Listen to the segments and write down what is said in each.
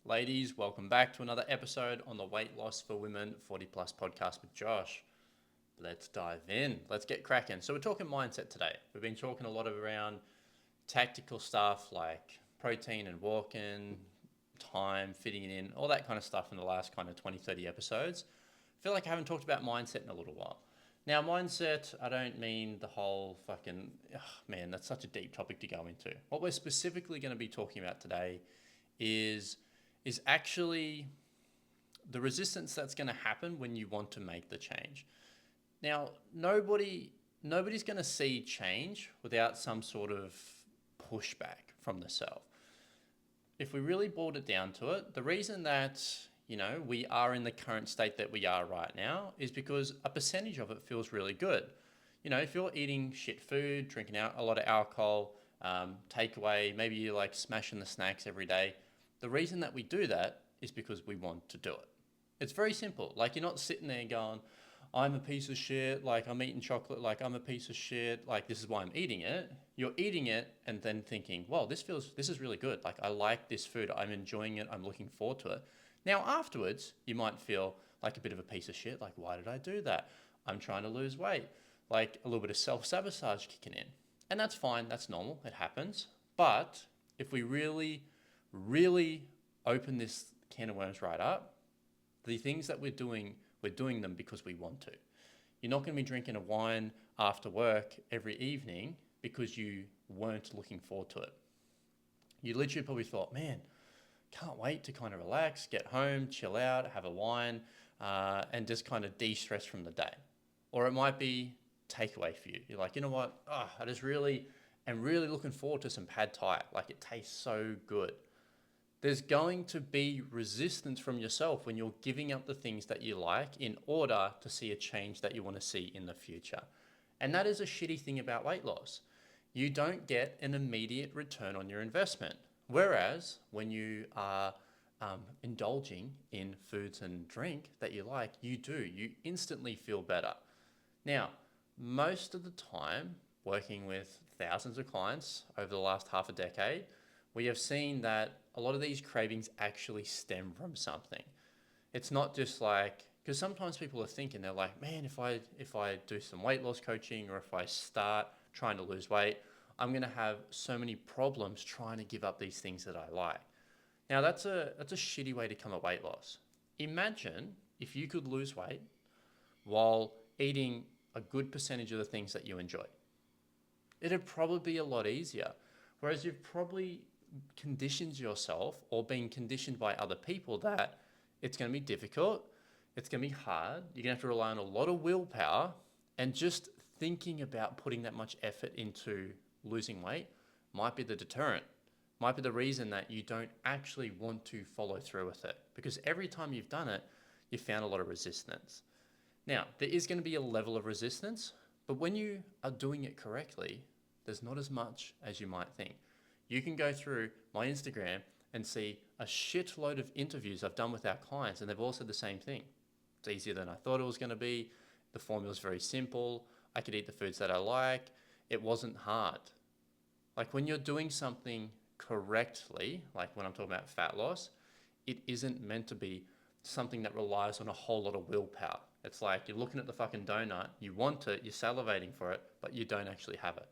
Ladies, welcome back to another episode on the Weight Loss for Women 40 Plus podcast with Josh. Let's dive in. Let's get cracking. So, we're talking mindset today. We've been talking a lot around tactical stuff like protein and walking, time, fitting it in, all that kind of stuff in the last kind of 20, 30 episodes. I feel like I haven't talked about mindset in a little while. Now, mindset, I don't mean the whole fucking, man, that's such a deep topic to go into. What we're specifically going to be talking about today is actually the resistance that's going to happen when you want to make the change. Now, nobody's going to see change without some sort of pushback from the self. If we really boiled it down to it, the reason that we are in the current state that we are right now is because a percentage of it feels really good. If you're eating shit food, drinking out a lot of alcohol, takeaway, maybe you're like smashing the snacks every day. The reason that we do that is because we want to do it. It's very simple. Like, you're not sitting there going, I'm a piece of shit, like I'm eating chocolate, like I'm a piece of shit, like this is why I'm eating it. You're eating it and then thinking, well, this is really good. Like, I like this food, I'm enjoying it, I'm looking forward to it. Now afterwards, you might feel like a bit of a piece of shit, like why did I do that? I'm trying to lose weight. Like a little bit of self-sabotage kicking in. And that's fine, that's normal, it happens. But if we really open this can of worms right up, the things that we're doing them because we want to. You're not going to be drinking a wine after work every evening because you weren't looking forward to it. You literally probably thought, man, can't wait to kind of relax, get home, chill out, have a wine, and just kind of de-stress from the day. Or it might be takeaway for you. You're like, you know what? I just really am really looking forward to some pad thai. Like, it tastes so good. There's going to be resistance from yourself when you're giving up the things that you like in order to see a change that you want to see in the future. And that is a shitty thing about weight loss. You don't get an immediate return on your investment. Whereas when you are indulging in foods and drink that you like, you do. You instantly feel better. Now, most of the time, working with thousands of clients over the last half a decade, we have seen that a lot of these cravings actually stem from something. It's not just like, because sometimes people are thinking, they're like, man, if I do some weight loss coaching or if I start trying to lose weight, I'm going to have so many problems trying to give up these things that I like. Now, that's a shitty way to come at weight loss. Imagine if you could lose weight while eating a good percentage of the things that you enjoy. It'd probably be a lot easier. Whereas you've probably conditioned yourself or been conditioned by other people that it's going to be difficult, it's going to be hard, you're going to have to rely on a lot of willpower, and just thinking about putting that much effort into losing weight might be the deterrent, might be the reason that you don't actually want to follow through with it, because every time you've done it, you've found a lot of resistance. Now, there is going to be a level of resistance, but when you are doing it correctly, there's not as much as you might think. You can go through my Instagram and see a shitload of interviews I've done with our clients, and they've all said the same thing. It's easier than I thought it was going to be. The formula's very simple. I could eat the foods that I like. It wasn't hard. Like, when you're doing something correctly, like when I'm talking about fat loss, it isn't meant to be something that relies on a whole lot of willpower. It's like you're looking at the fucking donut, you want it, you're salivating for it, but you don't actually have it.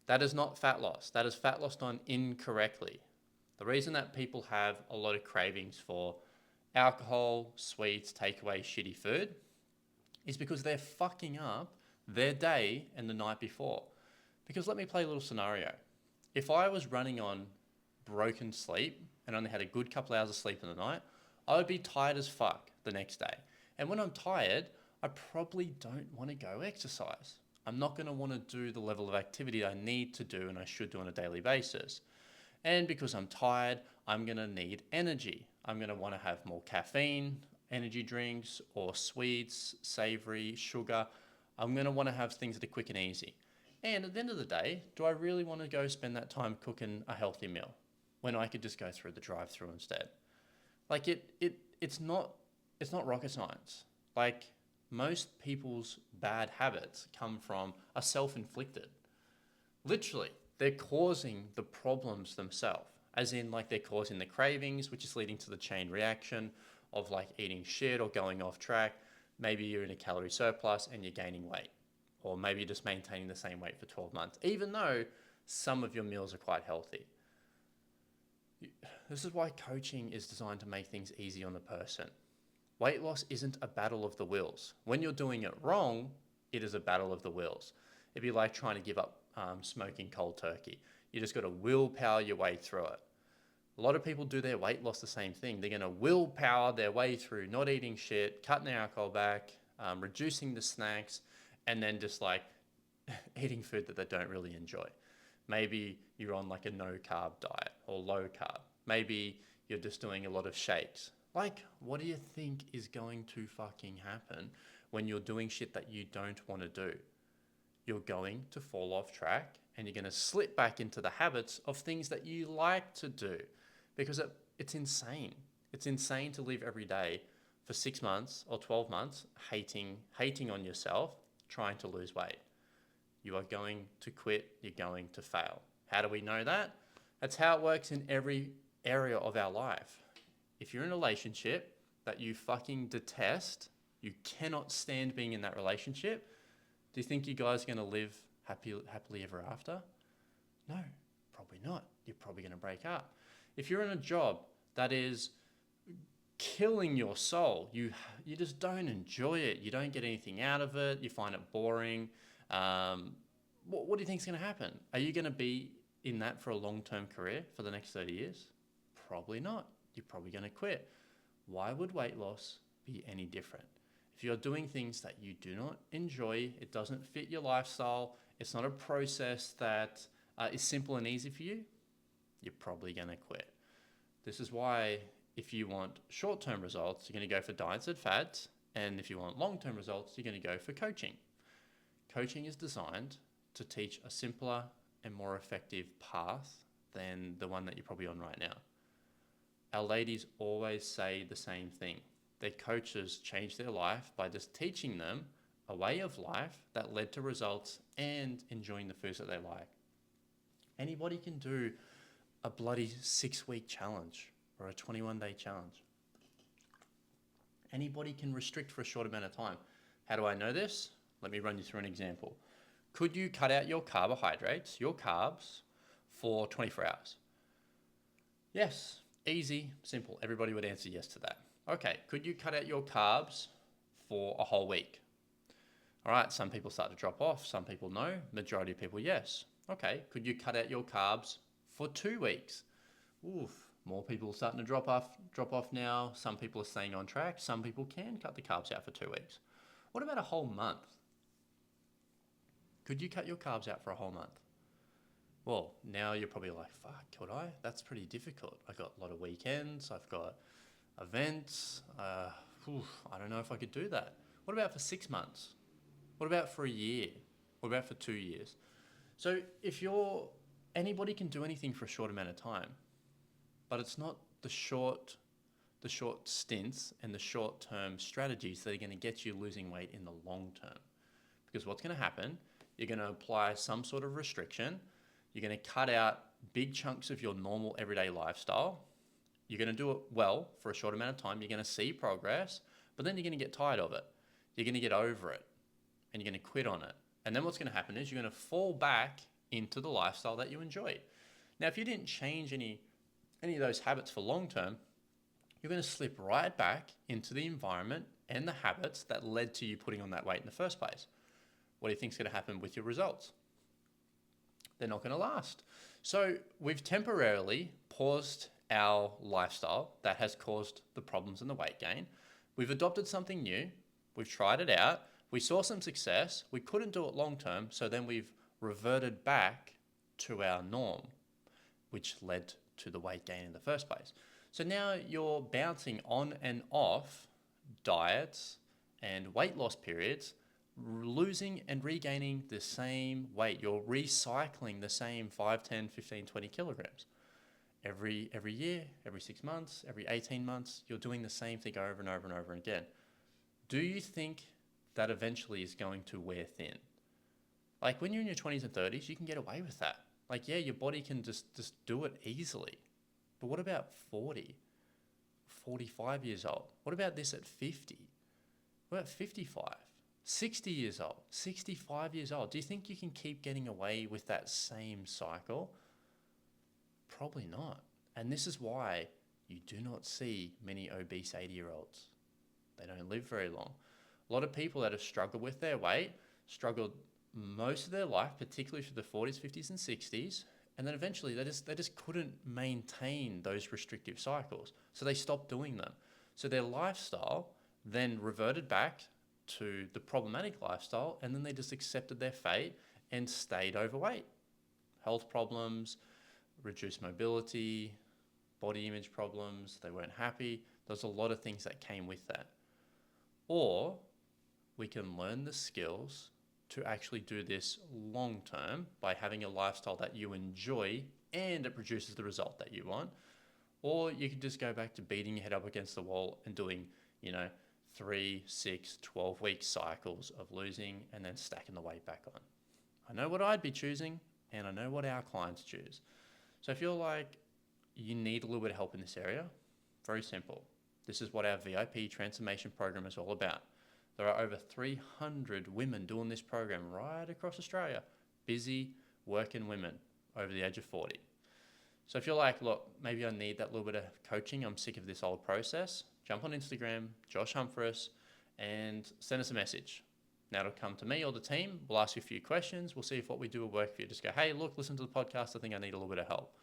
That is not fat loss. That is fat loss done incorrectly. The reason that people have a lot of cravings for alcohol, sweets, takeaway, shitty food is because they're fucking up their day and the night before. Because let me play a little scenario. If I was running on broken sleep and only had a good couple hours of sleep in the night, I would be tired as fuck the next day. And when I'm tired, I probably don't want to go exercise. I'm not going to want to do the level of activity I need to do and I should do on a daily basis. And because I'm tired, I'm going to need energy. I'm going to want to have more caffeine, energy drinks, or sweets, savory, sugar. I'm going to want to have things that are quick and easy. And at the end of the day, do I really want to go spend that time cooking a healthy meal when I could just go through the drive-through instead? Like, it's not rocket science. Like, most people's bad habits come from are self-inflicted. Literally, they're causing the problems themselves. as in like they're causing the cravings, which is leading to the chain reaction of like eating shit or going off track. Maybe you're in a calorie surplus and you're gaining weight, or maybe you're just maintaining the same weight for 12 months, even though some of your meals are quite healthy. This is why coaching is designed to make things easy on the person. Weight loss isn't a battle of the wills. When you're doing it wrong, it is a battle of the wills. It'd be like trying to give up smoking cold turkey. You just got to willpower your way through it. A lot of people do their weight loss the same thing. They're going to willpower their way through not eating shit, cutting their alcohol back, reducing the snacks, and then just like eating food that they don't really enjoy. Maybe you're on like a no carb diet or low carb. Maybe you're just doing a lot of shakes. Like, what do you think is going to fucking happen when you're doing shit that you don't want to do? You're going to fall off track and you're going to slip back into the habits of things that you like to do, because it's insane. It's insane to live every day for 6 months or 12 months hating on yourself, trying to lose weight. You are going to quit. You're going to fail. How do we know that? That's how it works in every area of our life. If you're in a relationship that you fucking detest, you cannot stand being in that relationship, do you think you guys are going to live happily ever after? No, probably not. You're probably going to break up. If you're in a job that is killing your soul, you just don't enjoy it. You don't get anything out of it. You find it boring. What do you think is going to happen? Are you going to be in that for a long-term career for the next 30 years? Probably not. You're probably going to quit. Why would weight loss be any different? If you're doing things that you do not enjoy, it doesn't fit your lifestyle, it's not a process that is simple and easy for you, you're probably going to quit. This is why if you want short-term results, you're going to go for diets and fads. And if you want long-term results, you're going to go for coaching. Coaching is designed to teach a simpler and more effective path than the one that you're probably on right now. Our ladies always say the same thing. Their coaches change their life by just teaching them a way of life that led to results and enjoying the foods that they like. Anybody can do a bloody 6-week challenge or a 21-day challenge. Anybody can restrict for a short amount of time. How do I know this? Let me run you through an example. Could you cut out your carbohydrates, your carbs, for 24 hours? Yes, easy, simple. Everybody would answer yes to that. Okay, could you cut out your carbs for a whole week? All right, some people start to drop off, some people no, majority of people yes. Okay, could you cut out your carbs for 2 weeks? Oof, more people are starting to drop off now. Some people are staying on track. Some people can cut the carbs out for 2 weeks. What about a whole month? Could you cut your carbs out for a whole month? Well, now you're probably like, fuck, could I? That's pretty difficult. I've got a lot of weekends. I've got events. I don't know if I could do that. What about for 6 months? What about for a year? What about for 2 years? So anybody can do anything for a short amount of time, but it's not the short stints and the short-term strategies that are going to get you losing weight in the long term. Because what's going to happen, you're going to apply some sort of restriction. You're going to cut out big chunks of your normal everyday lifestyle. You're going to do it well for a short amount of time. You're going to see progress, but then you're going to get tired of it. You're going to get over it and you're going to quit on it. And then what's going to happen is you're going to fall back into the lifestyle that you enjoyed. Now, if you didn't change any of those habits for long term, you're going to slip right back into the environment and the habits that led to you putting on that weight in the first place. What do you think is going to happen with your results? They're not going to last. So we've temporarily paused our lifestyle that has caused the problems and the weight gain. We've adopted something new. We've tried it out. We saw some success. We couldn't do it long term. So then we've reverted back to our norm, which led to the weight gain in the first place. So now you're bouncing on and off diets and weight loss periods, losing and regaining the same weight. You're recycling the same 5, 10, 15, 20 kilograms. Every year, every 6 months, every 18 months, you're doing the same thing over and over and over again. Do you think that eventually is going to wear thin? Like when you're in your 20s and 30s, you can get away with that. Like, yeah, your body can just do it easily. But what about 40, 45 years old? What about this at 50? What about 55, 60 years old, 65 years old? Do you think you can keep getting away with that same cycle? Probably not. And this is why you do not see many obese 80-year-olds. They don't live very long. A lot of people that have struggled with their weight, struggled most of their life, particularly through the 40s, 50s, and 60s, and then eventually they just couldn't maintain those restrictive cycles. So they stopped doing them. So their lifestyle then reverted back to the problematic lifestyle, and then they just accepted their fate and stayed overweight. Health problems, reduced mobility, body image problems, they weren't happy. There's a lot of things that came with that. Or we can learn the skills to actually do this long term by having a lifestyle that you enjoy and it produces the result that you want. Or you can just go back to beating your head up against the wall and doing, 3, 6, 12-week cycles of losing and then stacking the weight back on. I know what I'd be choosing and I know what our clients choose. So if you're like, you need a little bit of help in this area, very simple. This is what our VIP transformation program is all about. There are over 300 women doing this program right across Australia, busy working women over the age of 40. So if you're like, look, maybe I need that little bit of coaching, I'm sick of this old process, jump on Instagram, Josh Humphreys, and send us a message. Now it'll come to me or the team, we'll ask you a few questions, we'll see if what we do will work for you. Just go, hey, look, listen to the podcast, I think I need a little bit of help.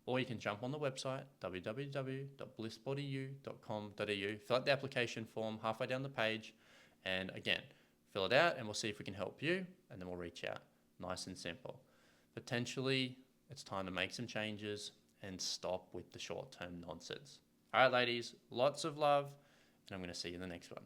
Or you can jump on the website, www.blissbodyu.com.au, fill out the application form halfway down the page, and again, fill it out and we'll see if we can help you, and then we'll reach out. Nice and simple. Potentially, it's time to make some changes and stop with the short-term nonsense. All right, ladies, lots of love, and I'm going to see you in the next one.